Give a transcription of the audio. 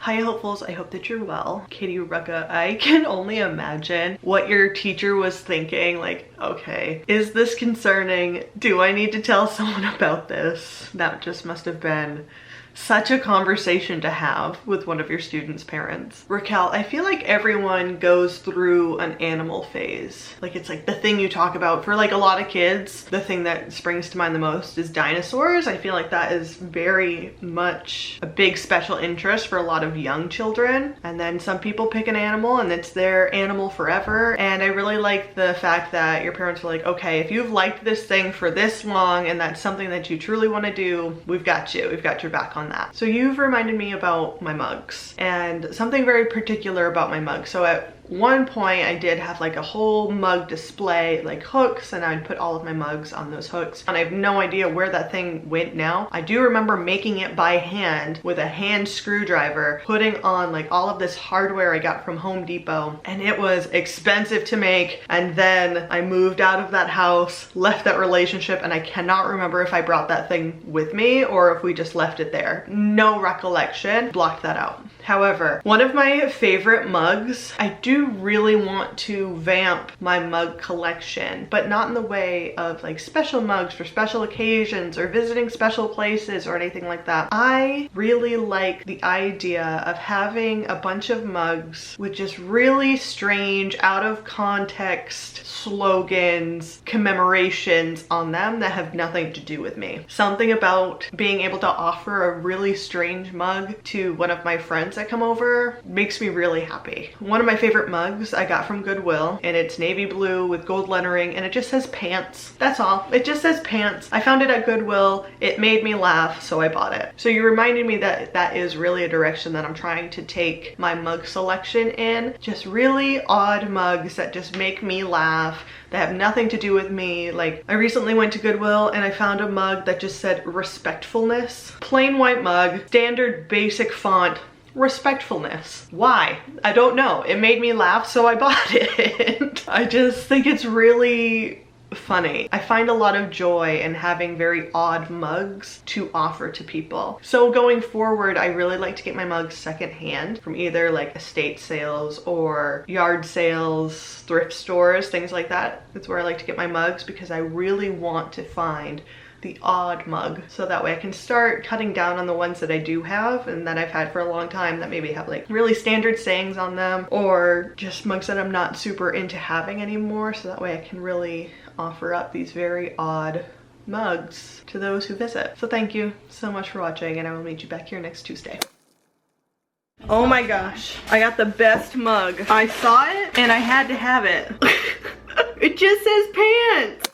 Hi hopefuls, I hope that you're well. KATIE-REBEKAH, I can only imagine what your teacher was thinking. Like, okay, is this concerning? Do I need to tell someone about this? That just must have been such a conversation to have with one of your students' parents. Raquel, I feel like everyone goes through an animal phase. Like, it's like the thing you talk about for like a lot of kids. The thing that springs to mind the most is dinosaurs. I feel like that is very much a big special interest for a lot of young children. And then some people pick an animal and it's their animal forever. And I really like the fact that your parents were like, okay, if you've liked this thing for this long and that's something that you truly want to do, we've got you. We've got your back on that. So you've reminded me about my mugs and something very particular about my mugs. So at one point I did have like a whole mug display, like hooks, and I'd put all of my mugs on those hooks. And I have no idea where that thing went now. I do remember making it by hand with a hand screwdriver, putting on like all of this hardware I got from Home Depot, and it was expensive to make. And then I moved out of that house, left that relationship, and I cannot remember if I brought that thing with me or if we just left it there. No recollection, blocked that out. However, one of my favorite mugs, I do really want to vamp my mug collection, but not in the way of like special mugs for special occasions or visiting special places or anything like that. I really like the idea of having a bunch of mugs with just really strange, out of context slogans, commemorations on them that have nothing to do with me. Something about being able to offer a really strange mug to one of my friends that come over makes me really happy. One of my favorite mugs I got from Goodwill, and it's navy blue with gold lettering, and it just says pants. That's all. It just says pants. I found it at Goodwill. It made me laugh, so I bought it. So you reminded me that that is really a direction that I'm trying to take my mug selection in. Just really odd mugs that just make me laugh, that have nothing to do with me. Like, I recently went to Goodwill and I found a mug that just said respectfulness. Plain white mug, standard basic font, respectfulness. Why? I don't know. It made me laugh, so I bought it. I just think it's really funny. I find a lot of joy in having very odd mugs to offer to people. So going forward, I really like to get my mugs secondhand from either like estate sales or yard sales, thrift stores, things like that. That's where I like to get my mugs because I really want to find the odd mug, so that way I can start cutting down on the ones that I do have and that I've had for a long time that maybe have like really standard sayings on them, or just mugs that I'm not super into having anymore, so that way I can really offer up these very odd mugs to those who visit. So thank you so much for watching, and I will meet you back here next Tuesday. Oh my gosh, I got the best mug. I saw it and I had to have it. It just says pants.